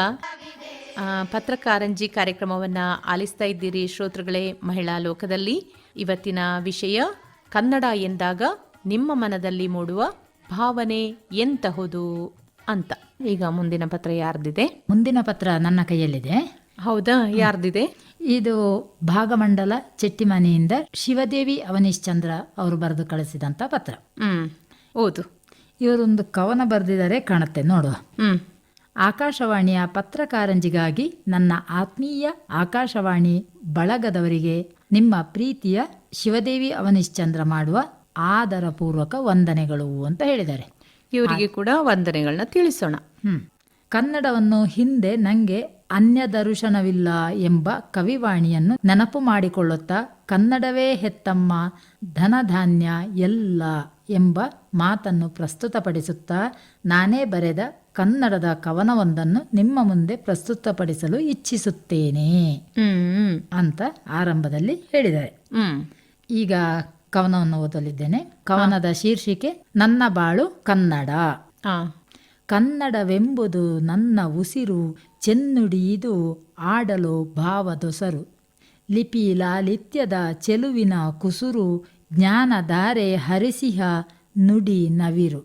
ಪತ್ರಕಾರಂಜಿ ಕಾರ್ಯಕ್ರಮವನ್ನು ಆಲಿಸ್ತಾ ಇದ್ದೀರಿ ಶ್ರೋತೃಗಳೇ. ಮಹಿಳಾ ಲೋಕದಲ್ಲಿ ಇವತ್ತಿನ ವಿಷಯ ಕನ್ನಡ ಎಂದಾಗ ನಿಮ್ಮ ಮನದಲ್ಲಿ ಮೂಡುವ ಭಾವನೆ ಎಂತಹುದು ಅಂತ. ಈಗ ಮುಂದಿನ ಪತ್ರ ಯಾರ್ದಿದೆ? ಮುಂದಿನ ಪತ್ರ ನನ್ನ ಕೈಯಲ್ಲಿದೆ. ಹೌದಾ, ಯಾರ್ದಿದೆ? ಇದು ಭಾಗಮಂಡಲ ಚೆಟ್ಟಿಮನೆಯಿಂದ ಶಿವದೇವಿ ಅವನೀಶ್ಚಂದ್ರ ಅವರು ಬರೆದು ಕಳಿಸಿದಂತ ಪತ್ರ. ಓದು. ಇವರೊಂದು ಕವನ ಬರೆದಿದ್ದಾರೆ, ಕಾಣುತ್ತೆ ನೋಡುವ. ಆಕಾಶವಾಣಿಯ ಪತ್ರಕಾರಂಜಿಗಾಗಿ ನನ್ನ ಆತ್ಮೀಯ ಆಕಾಶವಾಣಿ ಬಳಗದವರಿಗೆ ನಿಮ್ಮ ಪ್ರೀತಿಯ ಶಿವದೇವಿ ಅವನಿಶ್ಚಂದ್ರ ಮಾಡುವ ಆದರಪೂರ್ವಕ ವಂದನೆಗಳು ಅಂತ ಹೇಳಿದ್ದಾರೆ. ಇವರಿಗೆ ಕೂಡ ವಂದನೆಗಳನ್ನ ತಿಳಿಸೋಣ. ಕನ್ನಡವನ್ನು ಹಿಂದೆ ನಂಗೆ ಅನ್ಯ ದರ್ಶನವಿಲ್ಲ ಎಂಬ ಕವಿವಾಣಿಯನ್ನು ನೆನಪು ಮಾಡಿಕೊಳ್ಳುತ್ತಾ ಕನ್ನಡವೇ ಹೆತ್ತಮ್ಮ ಧನಧಾನ್ಯ ಎಲ್ಲ ಎಂಬ ಮಾತನ್ನು ಪ್ರಸ್ತುತಪಡಿಸುತ್ತಾ ನಾನೇ ಬರೆದ ಕನ್ನಡದ ಕವನವೊಂದನ್ನು ನಿಮ್ಮ ಮುಂದೆ ಪ್ರಸ್ತುತಪಡಿಸಲು ಇಚ್ಛಿಸುತ್ತೇನೆ ಅಂತ ಆರಂಭದಲ್ಲಿ ಹೇಳಿದ್ದಾರೆ. ಈಗ ಕವನವನ್ನು ಓದಲಿದ್ದೇನೆ. ಕವನದ ಶೀರ್ಷಿಕೆ ನನ್ನ ಬಾಳು ಕನ್ನಡ. ಕನ್ನಡವೆಂಬುದು ನನ್ನ ಉಸಿರು, ಚೆನ್ನುಡಿ ಇದು ಆಡಲು ಭಾವದೊಸರು. ಲಿಪಿ ಲಾಲಿತ್ಯದ ಚೆಲುವಿನ ಕುಸುರು, ಜ್ಞಾನಧಾರೆ ಹರಿಸಿಹ ನುಡಿ ನವಿರು.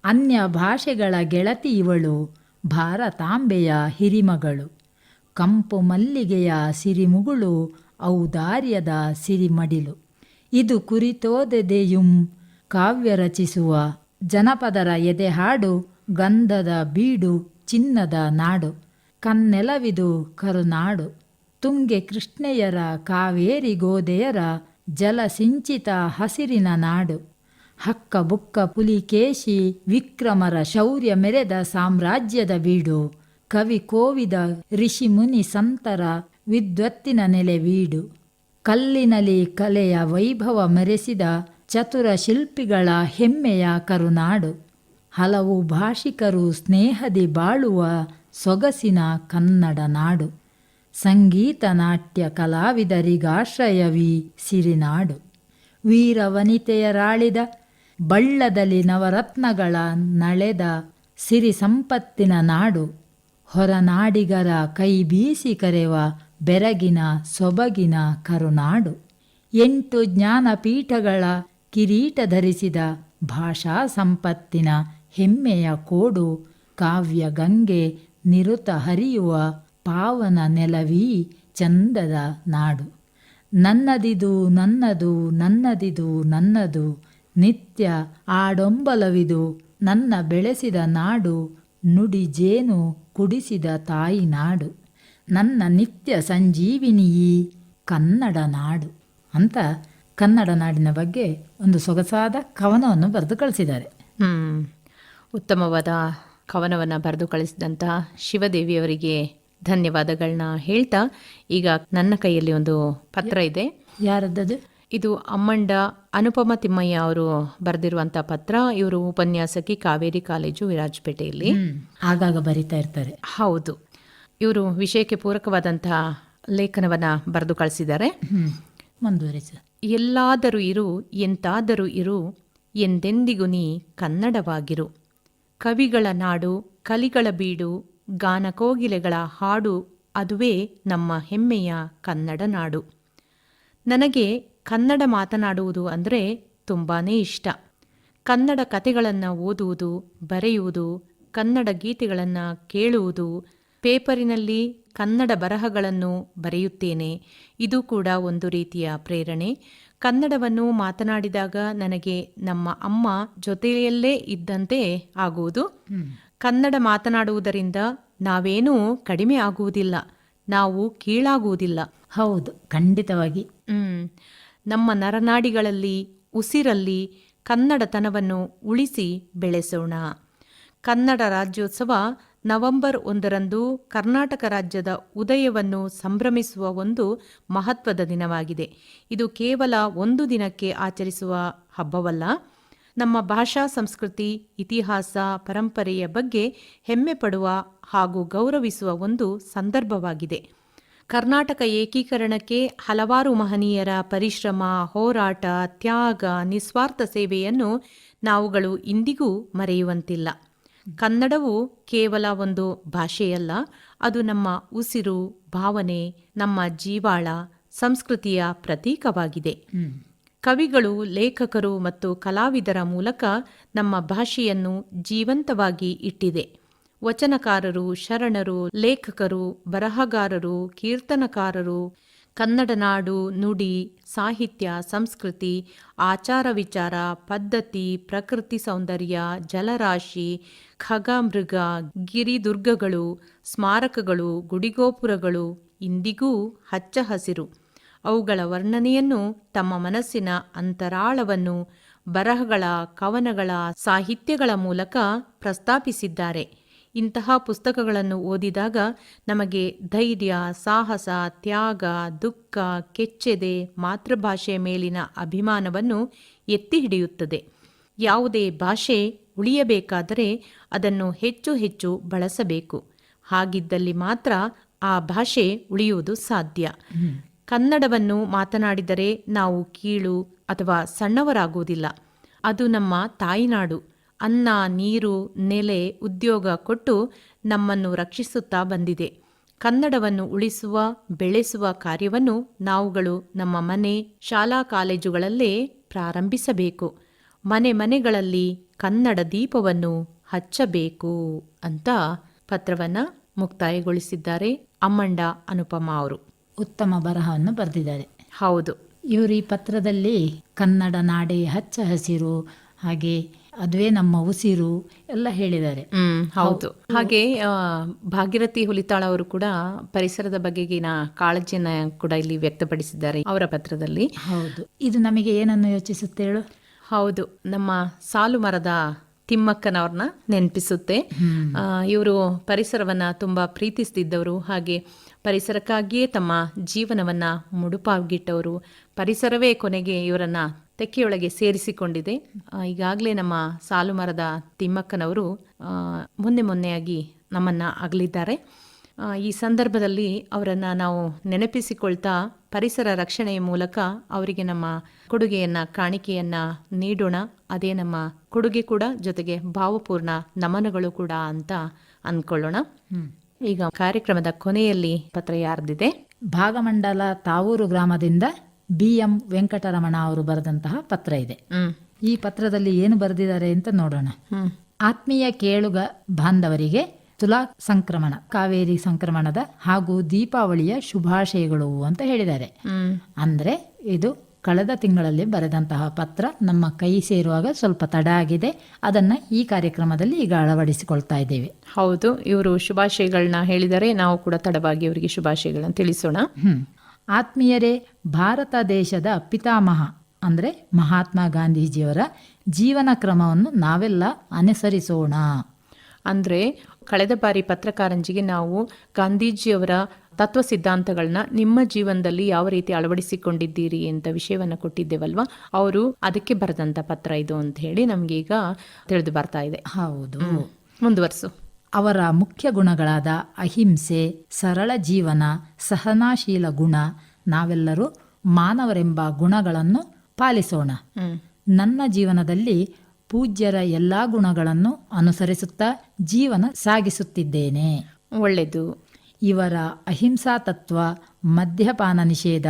ಅನ್ಯ ಭಾಷೆಗಳ ಗೆಳತಿ ಇವಳು, ಭಾರತಾಂಬೆಯ ಹಿರಿಮಗಳು. ಕಂಪು ಮಲ್ಲಿಗೆಯ ಸಿರಿಮುಗುಳು, ಔದಾರ್ಯದ ಸಿರಿಮಡಿಲು. ಇದು ಕುರಿತೋದೆದೆಯುಂ ಕಾವ್ಯ ರಚಿಸುವ, ಜನಪದರ ಎದೆಹಾಡು, ಗಂಧದ ಬೀಡು, ಚಿನ್ನದ ನಾಡು. ಕನ್ನೆಲವಿದು ಕರುನಾಡು, ತುಂಗೆ ಕೃಷ್ಣೆಯರ ಕಾವೇರಿ ಗೋದೆಯರ ಜಲಸಿಂಚಿತ ಹಸಿರಿನ ನಾಡು. ಹಕ್ಕ ಬುಕ್ಕ ಪುಲಿಕೇಶಿ ವಿಕ್ರಮರ ಶೌರ್ಯ ಮೆರೆದ ಸಾಮ್ರಾಜ್ಯದ ಬೀಡು. ಕವಿ ಕೋವಿದ ಋಷಿ ಮುನಿ ಸಂತರ ವಿದ್ವತ್ತಿನ ನೆಲೆ ವೀಡು. ಕಲ್ಲಿನಲಿ ಕಲೆಯ ವೈಭವ ಮೆರೆಸಿದ ಚತುರ ಶಿಲ್ಪಿಗಳ ಹೆಮ್ಮೆಯ ಕರುನಾಡು. ಹಲವು ಭಾಷಿಕರು ಸ್ನೇಹದಿ ಬಾಳುವ ಸೊಗಸಿನ ಕನ್ನಡ ನಾಡು. ಸಂಗೀತ ನಾಟ್ಯ ಕಲಾವಿದರಿಗಾಶ್ರಯವೀ ಸಿರಿನಾಡು. ವೀರವನಿತೆಯರಾಳಿದ ಬಳ್ಳದಲ್ಲಿ ನವರತ್ನಗಳ ನಳೆದ ಸಿರಿ ಸಂಪತ್ತಿನ ನಾಡು. ಹೊರನಾಡಿಗರ ಕೈ ಬೀಸಿ ಕರೆವ ಬೆರಗಿನ ಸೊಬಗಿನ ಕರುನಾಡು. 8 ಜ್ಞಾನಪೀಠಗಳ ಕಿರೀಟ ಧರಿಸಿದ ಭಾಷಾ ಸಂಪತ್ತಿನ ಹೆಮ್ಮೆಯ ಕೋಡು. ಕಾವ್ಯ ಗಂಗೆ ನಿರುತ ಹರಿಯುವ ಪಾವನ ನೆಲವೀ ಚಂದದ ನಾಡು. ನನ್ನದಿದು ನನ್ನದು ನನ್ನದಿದು ನನ್ನದು, ನಿತ್ಯ ಆಡೊಂಬಲವಿದು ನನ್ನ ಬೆಳೆಸಿದ ನಾಡು. ನುಡಿ ಜೇನು ಕುಡಿಸಿದ ತಾಯಿ ನಾಡು, ನನ್ನ ನಿತ್ಯ ಸಂಜೀವಿನಿಯೀ ಕನ್ನಡ ನಾಡು ಅಂತ ಕನ್ನಡ ನಾಡಿನ ಬಗ್ಗೆ ಒಂದು ಸೊಗಸಾದ ಕವನವನ್ನು ಬರೆದು ಕಳಿಸಿದ್ದಾರೆ. ಉತ್ತಮವಾದ ಕವನವನ್ನು ಬರೆದು ಕಳಿಸಿದಂತಹ ಶಿವದೇವಿಯವರಿಗೆ ಧನ್ಯವಾದಗಳನ್ನ ಹೇಳ್ತಾ, ಈಗ ನನ್ನ ಕೈಯಲ್ಲಿ ಒಂದು ಪತ್ರ ಇದೆ. ಯಾರದ್ದು? ಇದು ಅಮ್ಮಂಡ ಅನುಪಮ ತಿಮ್ಮಯ್ಯ ಅವರು ಬರೆದಿರುವಂಥ ಪತ್ರ. ಇವರು ಉಪನ್ಯಾಸಕಿ, ಕಾವೇರಿ ಕಾಲೇಜು, ವಿರಾಜಪೇಟೆಯಲ್ಲಿ. ಆಗಾಗ ಬರಿತಾ ಇರ್ತಾರೆ. ಹೌದು. ಇವರು ವಿಷಯಕ್ಕೆ ಪೂರಕವಾದಂತಹ ಲೇಖನವನ್ನು ಬರೆದು ಕಳಿಸಿದ್ದಾರೆ. ಮುಂದುವರಿಸಿ. ಎಲ್ಲಾದರೂ ಇರು, ಎಂತಾದರೂ ಇರು, ಎಂದೆಂದಿಗೂ ನೀ ಕನ್ನಡವಾಗಿರು. ಕವಿಗಳ ನಾಡು, ಕಲಿಗಳ ಬೀಡು, ಗಾನಕೋಗಿಲೆಗಳ ಹಾಡು, ಅದುವೇ ನಮ್ಮ ಹೆಮ್ಮೆಯ ಕನ್ನಡ ನಾಡು. ನನಗೆ ಕನ್ನಡ ಮಾತನಾಡುವುದು ಅಂದರೆ ತುಂಬಾ ಇಷ್ಟ. ಕನ್ನಡ ಕತೆಗಳನ್ನು ಓದುವುದು, ಬರೆಯುವುದು, ಕನ್ನಡ ಗೀತೆಗಳನ್ನು ಕೇಳುವುದು, ಪೇಪರಿನಲ್ಲಿ ಕನ್ನಡ ಬರಹಗಳನ್ನು ಬರೆಯುತ್ತೇನೆ. ಇದು ಕೂಡ ಒಂದು ರೀತಿಯ ಪ್ರೇರಣೆ. ಕನ್ನಡವನ್ನು ಮಾತನಾಡಿದಾಗ ನನಗೆ ನಮ್ಮ ಅಮ್ಮ ಜೊತೆಯಲ್ಲೇ ಇದ್ದಂತೆ ಆಗುವುದು. ಕನ್ನಡ ಮಾತನಾಡುವುದರಿಂದ ನಾವೇನೂ ಕಡಿಮೆ ಆಗುವುದಿಲ್ಲ, ನಾವು ಕೀಳಾಗುವುದಿಲ್ಲ. ಹೌದು, ಖಂಡಿತವಾಗಿ. ನಮ್ಮ ನರನಾಡಿಗಳಲ್ಲಿ, ಉಸಿರಲ್ಲಿ ಕನ್ನಡತನವನ್ನು ಉಳಿಸಿ ಬೆಳೆಸೋಣ. ಕನ್ನಡ ರಾಜ್ಯೋತ್ಸವ ನವೆಂಬರ್ 1ರಂದು ಕರ್ನಾಟಕ ರಾಜ್ಯದ ಉದಯವನ್ನು ಸಂಭ್ರಮಿಸುವ ಒಂದು ಮಹತ್ವದ ದಿನವಾಗಿದೆ. ಇದು ಕೇವಲ ಒಂದು ದಿನಕ್ಕೆ ಆಚರಿಸುವ ಹಬ್ಬವಲ್ಲ, ನಮ್ಮ ಭಾಷಾ ಸಂಸ್ಕೃತಿ, ಇತಿಹಾಸ, ಪರಂಪರೆಯ ಬಗ್ಗೆ ಹೆಮ್ಮೆ ಪಡುವ ಹಾಗೂ ಗೌರವಿಸುವ ಒಂದು ಸಂದರ್ಭವಾಗಿದೆ. ಕರ್ನಾಟಕ ಏಕೀಕರಣಕ್ಕೆ ಹಲವಾರು ಮಹನೀಯರ ಪರಿಶ್ರಮ, ಹೋರಾಟ, ತ್ಯಾಗ, ನಿಸ್ವಾರ್ಥ ಸೇವೆಯನ್ನು ನಾವುಗಳು ಇಂದಿಗೂ ಮರೆಯುವಂತಿಲ್ಲ. ಕನ್ನಡವು ಕೇವಲ ಒಂದು ಭಾಷೆಯಲ್ಲ, ಅದು ನಮ್ಮ ಉಸಿರು, ಭಾವನೆ, ನಮ್ಮ ಜೀವಾಳ, ಸಂಸ್ಕೃತಿಯ ಪ್ರತೀಕವಾಗಿದೆ. ಕವಿಗಳು, ಲೇಖಕರು ಮತ್ತು ಕಲಾವಿದರ ಮೂಲಕ ನಮ್ಮ ಭಾಷೆಯನ್ನು ಜೀವಂತವಾಗಿ ಇಟ್ಟಿದೆ. ವಚನಕಾರರು, ಶರಣರು, ಲೇಖಕರು, ಬರಹಗಾರರು, ಕೀರ್ತನಕಾರರು ಕನ್ನಡ ನಾಡು, ನುಡಿ, ಸಾಹಿತ್ಯ, ಸಂಸ್ಕೃತಿ, ಆಚಾರ ವಿಚಾರ, ಪದ್ಧತಿ, ಪ್ರಕೃತಿ ಸೌಂದರ್ಯ, ಜಲರಾಶಿ, ಖಗ ಮೃಗ, ಗಿರಿದುರ್ಗಗಳು, ಸ್ಮಾರಕಗಳು, ಗುಡಿಗೋಪುರಗಳು ಇಂದಿಗೂ ಹಚ್ಚ ಹಸಿರು. ಅವುಗಳ ವರ್ಣನೆಯನ್ನು ತಮ್ಮ ಮನಸ್ಸಿನ ಅಂತರಾಳವನ್ನು ಬರಹಗಳ, ಕವನಗಳ, ಸಾಹಿತ್ಯಗಳ ಮೂಲಕ ಪ್ರಸ್ತಾಪಿಸಿದ್ದಾರೆ. ಇಂತಹ ಪುಸ್ತಕಗಳನ್ನು ಓದಿದಾಗ ನಮಗೆ ಧೈರ್ಯ, ಸಾಹಸ, ತ್ಯಾಗ, ದುಃಖ, ಕೆಚ್ಚೆದೆ, ಮಾತೃಭಾಷೆಯ ಮೇಲಿನ ಅಭಿಮಾನವನ್ನು ಎತ್ತಿ ಹಿಡಿಯುತ್ತದೆ. ಯಾವುದೇ ಭಾಷೆ ಉಳಿಯಬೇಕಾದರೆ ಅದನ್ನು ಹೆಚ್ಚು ಹೆಚ್ಚು ಬಳಸಬೇಕು. ಹಾಗಿದ್ದಲ್ಲಿ ಮಾತ್ರ ಆ ಭಾಷೆ ಉಳಿಯುವುದು ಸಾಧ್ಯ. ಕನ್ನಡವನ್ನು ಮಾತನಾಡಿದರೆ ನಾವು ಕೀಳು ಅಥವಾ ಸಣ್ಣವರಾಗುವುದಿಲ್ಲ. ಅದು ನಮ್ಮ ತಾಯಿನಾಡು. ಅನ್ನ, ನೀರು, ನೆಲೆ, ಉದ್ಯೋಗ ಕೊಟ್ಟು ನಮ್ಮನ್ನು ರಕ್ಷಿಸುತ್ತಾ ಬಂದಿದೆ. ಕನ್ನಡವನ್ನು ಉಳಿಸುವ, ಬೆಳೆಸುವ ಕಾರ್ಯವನ್ನು ನಾವುಗಳು ನಮ್ಮ ಮನೆ, ಶಾಲಾ ಕಾಲೇಜುಗಳಲ್ಲೇ ಪ್ರಾರಂಭಿಸಬೇಕು. ಮನೆ ಮನೆಗಳಲ್ಲಿ ಕನ್ನಡ ದೀಪವನ್ನು ಹಚ್ಚಬೇಕು ಅಂತ ಪತ್ರವನ್ನು ಮುಕ್ತಾಯಗೊಳಿಸಿದ್ದಾರೆ ಅಮ್ಮಂಡ ಅನುಪಮ ಅವರು. ಉತ್ತಮ ಬರಹವನ್ನು ಬರೆದಿದ್ದಾರೆ. ಹೌದು, ಇವರು ಈ ಪತ್ರದಲ್ಲಿ ಕನ್ನಡ ನಾಡೇ ಹಚ್ಚ ಹಸಿರು, ಹಾಗೆ ಅದುವೇ ನಮ್ಮ ಉಸಿರು ಎಲ್ಲ ಹೇಳಿದ್ದಾರೆ. ಹೌದು. ಹಾಗೆ ಭಾಗೀರಥಿ ಹುಲಿತಾಳ ಅವರು ಕೂಡ ಪರಿಸರದ ಬಗೆಗಿನ ಕಾಳಜಿಯನ್ನ ಕೂಡ ಇಲ್ಲಿ ವ್ಯಕ್ತಪಡಿಸಿದ್ದಾರೆ ಅವರ ಪತ್ರದಲ್ಲಿ. ಹೌದು, ಇದು ನಮಗೆ ಏನನ್ನು ಯೋಚಿಸುತ್ತೇಳು? ಹೌದು, ನಮ್ಮ ಸಾಲು ಮರದ ತಿಮ್ಮಕ್ಕನವ್ರನ್ನ ನೆನಪಿಸುತ್ತೆ. ಇವರು ಪರಿಸರವನ್ನ ತುಂಬಾ ಪ್ರೀತಿಸ್ತಿದ್ದವರು, ಹಾಗೆ ಪರಿಸರಕ್ಕಾಗಿಯೇ ತಮ್ಮ ಜೀವನವನ್ನ ಮುಡುಪಾಗಿಟ್ಟವರು. ಪರಿಸರವೇ ಕೊನೆಗೆ ಇವರನ್ನ ತೆಕ್ಕೆಯೊಳಗೆ ಸೇರಿಸಿಕೊಂಡಿದೆ. ಈಗಾಗಲೇ ನಮ್ಮ ಸಾಲು ಮರದ ತಿಮ್ಮಕ್ಕನವರು ಮೊನ್ನೆಯಾಗಿ ನಮ್ಮನ್ನ ಅಗಲಿದ್ದಾರೆ. ಈ ಸಂದರ್ಭದಲ್ಲಿ ಅವರನ್ನು ನಾವು ನೆನಪಿಸಿಕೊಳ್ತಾ ಪರಿಸರ ರಕ್ಷಣೆಯ ಮೂಲಕ ಅವರಿಗೆ ನಮ್ಮ ಕೊಡುಗೆಯನ್ನ, ಕಾಣಿಕೆಯನ್ನ ನೀಡೋಣ. ಅದೇ ನಮ್ಮ ಕೊಡುಗೆ ಕೂಡ, ಜೊತೆಗೆ ಭಾವಪೂರ್ಣ ನಮನಗಳು ಕೂಡ ಅಂತ ಅಂದ್ಕೊಳ್ಳೋಣ. ಈಗ ಕಾರ್ಯಕ್ರಮದ ಕೊನೆಯಲ್ಲಿ ಪತ್ರ ಯಾರ್ದಿದೆ? ಭಾಗಮಂಡಲ ತಾವೂರು ಗ್ರಾಮದಿಂದ BM ವೆಂಕಟರಮಣ ಅವರು ಬರೆದಂತಹ ಪತ್ರ ಇದೆ. ಈ ಪತ್ರದಲ್ಲಿ ಏನು ಬರೆದಿದ್ದಾರೆ ಅಂತ ನೋಡೋಣ. ಆತ್ಮೀಯ ಕೇಳುಗ ಬಾಂಧವರಿಗೆ ತುಲಾ ಸಂಕ್ರಮಣ, ಕಾವೇರಿ ಸಂಕ್ರಮಣದ ಹಾಗೂ ದೀಪಾವಳಿಯ ಶುಭಾಶಯಗಳು ಅಂತ ಹೇಳಿದ್ದಾರೆ. ಅಂದ್ರೆ ಇದು ಕಳೆದ ತಿಂಗಳಲ್ಲಿ ಬರೆದಂತಹ ಪತ್ರ ನಮ್ಮ ಕೈ ಸೇರುವಾಗ ಸ್ವಲ್ಪ ತಡ ಆಗಿದೆ. ಅದನ್ನ ಈ ಕಾರ್ಯಕ್ರಮದಲ್ಲಿ ಈಗ ಅಳವಡಿಸಿಕೊಳ್ತಾ ಇದ್ದೇವೆ. ಹೌದು, ಇವರು ಶುಭಾಶಯಗಳನ್ನ ಹೇಳಿದರೆ ನಾವು ಕೂಡ ತಡವಾಗಿ ಅವರಿಗೆ ಶುಭಾಶಯಗಳನ್ನ ತಿಳಿಸೋಣ. ಆತ್ಮೀಯರೇ, ಭಾರತ ದೇಶದ ಪಿತಾಮಹ ಅಂದರೆ ಮಹಾತ್ಮ ಗಾಂಧೀಜಿಯವರ ಜೀವನ ಕ್ರಮವನ್ನು ನಾವೆಲ್ಲ ಅನುಸರಿಸೋಣ. ಅಂದರೆ ಕಳೆದ ಬಾರಿ ಪತ್ರಕಾರಂಜಿಗೆ ನಾವು ಗಾಂಧೀಜಿಯವರ ತತ್ವ ಸಿದ್ಧಾಂತಗಳನ್ನ ನಿಮ್ಮ ಜೀವನದಲ್ಲಿ ಯಾವ ರೀತಿ ಅಳವಡಿಸಿಕೊಂಡಿದ್ದೀರಿ ಅಂತ ವಿಷಯವನ್ನು ಕೊಟ್ಟಿದ್ದೇವಲ್ವಾ, ಅವರು ಅದಕ್ಕೆ ಬರೆದಂಥ ಪತ್ರ ಇದು ಅಂತ ಹೇಳಿ ನಮ್ಗೆ ಈಗ ತಿಳಿದು ಬರ್ತಾ ಇದೆ. ಹೌದು, ಮುಂದುವರಿಸು. ಅವರ ಮುಖ್ಯ ಗುಣಗಳಾದ ಅಹಿಂಸೆ, ಸರಳ ಜೀವನ, ಸಹನಾಶೀಲ ಗುಣ, ನಾವೆಲ್ಲರೂ ಮಾನವರೆಂಬ ಗುಣಗಳನ್ನು ಪಾಲಿಸೋಣ. ನನ್ನ ಜೀವನದಲ್ಲಿ ಪೂಜ್ಯರ ಎಲ್ಲಾ ಗುಣಗಳನ್ನು ಅನುಸರಿಸುತ್ತಾ ಜೀವನ ಸಾಗಿಸುತ್ತಿದ್ದೇನೆ. ಒಳ್ಳೆಯದು. ಇವರ ಅಹಿಂಸಾ ತತ್ವ, ಮದ್ಯಪಾನ ನಿಷೇಧ,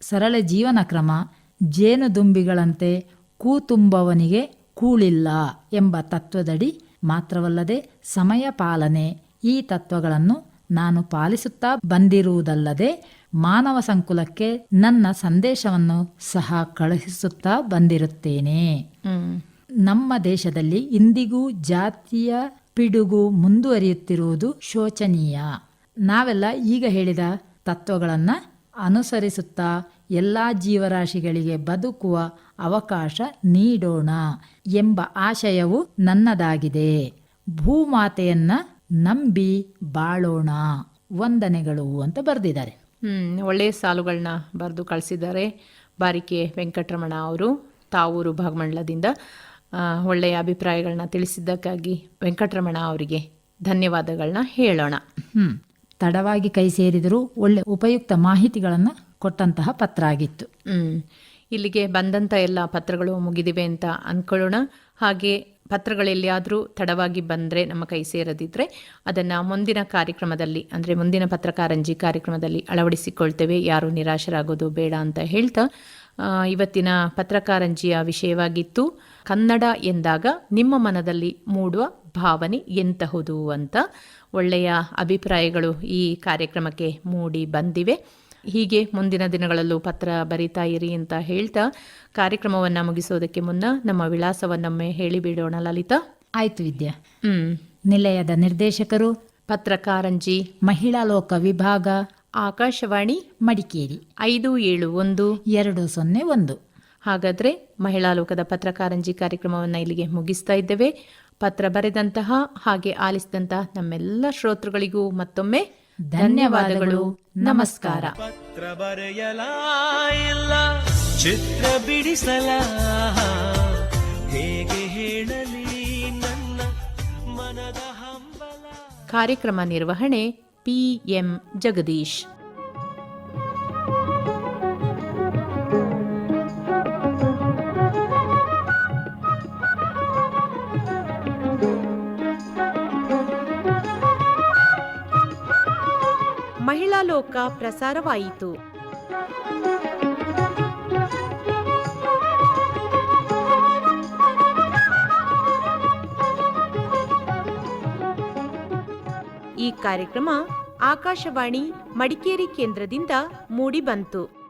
ಸರಳ ಜೀವನ ಕ್ರಮ, ಜೇನುದುಂಬಿಗಳಂತೆ ಕೂತುಂಬವನಿಗೆ ಕೂಳಿಲ್ಲ ಎಂಬ ತತ್ವದಡಿ ಮಾತ್ರವಲ್ಲದೆ ಸಮಯ ಪಾಲನೆ, ಈ ತತ್ವಗಳನ್ನು ನಾನು ಪಾಲಿಸುತ್ತಾ ಬಂದಿರುವುದಲ್ಲದೆ ಮಾನವ ಸಂಕುಲಕ್ಕೆ ನನ್ನ ಸಂದೇಶವನ್ನು ಸಹ ಕಳುಹಿಸುತ್ತಾ ಬಂದಿರುತ್ತೇನೆ. ನಮ್ಮ ದೇಶದಲ್ಲಿ ಇಂದಿಗೂ ಜಾತಿಯ ಪಿಡುಗು ಮುಂದುವರಿಯುತ್ತಿರುವುದು ಶೋಚನೀಯ. ನಾವೆಲ್ಲ ಈಗ ಹೇಳಿದ ತತ್ವಗಳನ್ನು ಅನುಸರಿಸುತ್ತಾ ಎಲ್ಲ ಜೀವರಾಶಿಗಳಿಗೆ ಬದುಕುವ ಅವಕಾಶ ನೀಡೋಣ ಎಂಬ ಆಶಯವು ನನ್ನದಾಗಿದೆ. ಭೂಮಾತೆಯನ್ನ ನಂಬಿ ಬಾಳೋಣ. ವಂದನೆಗಳು ಅಂತ ಬರೆದಿದ್ದಾರೆ. ಒಳ್ಳೆಯ ಸಾಲುಗಳನ್ನ ಬರೆದು ಕಳಿಸಿದ್ದಾರೆ ಬಾರಿಕೆ ವೆಂಕಟರಮಣ ಅವರು, ತಾವೂರು ಭಾಗಮಂಡಲದಿಂದ. ಒಳ್ಳೆಯ ಅಭಿಪ್ರಾಯಗಳನ್ನ ತಿಳಿಸಿದ್ದಕ್ಕಾಗಿ ವೆಂಕಟರಮಣ ಅವರಿಗೆ ಧನ್ಯವಾದಗಳನ್ನ ಹೇಳೋಣ. ತಡವಾಗಿ ಕೈ ಸೇರಿದರೂ ಒಳ್ಳೆ ಉಪಯುಕ್ತ ಮಾಹಿತಿಗಳನ್ನು ಕೊಟ್ಟಂತಹ ಪತ್ರ ಆಗಿತ್ತು. ಇಲ್ಲಿಗೆ ಬಂದಂಥ ಎಲ್ಲ ಪತ್ರಗಳು ಮುಗಿದಿವೆ ಅಂತ ಅಂದ್ಕೊಳ್ಳೋಣ. ಹಾಗೆ ಪತ್ರಗಳೆಲ್ಲಿಯಾದರೂ ತಡವಾಗಿ ಬಂದರೆ, ನಮ್ಮ ಕೈ ಸೇರದಿದ್ದರೆ ಅದನ್ನು ಮುಂದಿನ ಕಾರ್ಯಕ್ರಮದಲ್ಲಿ, ಅಂದರೆ ಮುಂದಿನ ಪತ್ರಕಾರಂಜಿ ಕಾರ್ಯಕ್ರಮದಲ್ಲಿ ಅಳವಡಿಸಿಕೊಳ್ತೇವೆ. ಯಾರೂ ನಿರಾಶರಾಗೋದು ಬೇಡ ಅಂತ ಹೇಳ್ತಾ, ಇವತ್ತಿನ ಪತ್ರಕಾರಂಜಿಯ ವಿಷಯವಾಗಿತ್ತು ಕನ್ನಡ ಎಂದಾಗ ನಿಮ್ಮ ಮನದಲ್ಲಿ ಮೂಡುವ ಭಾವನೆ ಎಂತಹುದು ಅಂತ. ಒಳ್ಳೆಯ ಅಭಿಪ್ರಾಯಗಳು ಈ ಕಾರ್ಯಕ್ರಮಕ್ಕೆ ಮೂಡಿ ಬಂದಿವೆ. ಹೀಗೆ ಮುಂದಿನ ದಿನಗಳಲ್ಲೂ ಪತ್ರ ಬರಿತಾ ಇರಿ ಅಂತ ಹೇಳ್ತಾ ಕಾರ್ಯಕ್ರಮವನ್ನು ಮುಗಿಸೋದಕ್ಕೆ ಮುನ್ನ ನಮ್ಮ ವಿಳಾಸವನ್ನೊಮ್ಮೆ ಹೇಳಿಬಿಡೋಣ ಲಲಿತಾ. ಆಯ್ತು ವಿದ್ಯಾ. ನಿಲಯದ ನಿರ್ದೇಶಕರು ಪತ್ರಕಾರಂಜಿ ಮಹಿಳಾ ಲೋಕ ವಿಭಾಗ, ಆಕಾಶವಾಣಿ ಮಡಿಕೇರಿ 571201. ಹಾಗಾದರೆ ಮಹಿಳಾ ಲೋಕದ ಪತ್ರಕಾರಂಜಿ ಕಾರ್ಯಕ್ರಮವನ್ನು ಇಲ್ಲಿಗೆ ಮುಗಿಸ್ತಾ ಇದ್ದೇವೆ. ಪತ್ರ ಬರೆದಂತಹ ಹಾಗೆ ಆಲಿಸಿದಂತಹ ನಮ್ಮೆಲ್ಲ ಶ್ರೋತೃಗಳಿಗೂ ಮತ್ತೊಮ್ಮೆ ಧನ್ಯವಾದಗಳು. ನಮಸ್ಕಾರ. ಪತ್ರ ಬರೆಯಲ ಇಲ್ಲ ಚಿತ್ರ ಬಿಡಿಸಲ, ಹೇಗೆ ಹೇಳಲಿ ನನ್ನ ಮನದ ಹಂಬಲ. ಕಾರ್ಯಕ್ರಮ ನಿರ್ವಹಣೆ PM ಜಗದೀಶ್. ಮಹಿಳಾ ಲೋಕ ಪ್ರಸಾರವಾಯಿತು. ಈ ಕಾರ್ಯಕ್ರಮ ಆಕಾಶವಾಣಿ ಮಡಿಕೇರಿ ಕೇಂದ್ರದಿಂದ ಮೂಡಿಬಂತು.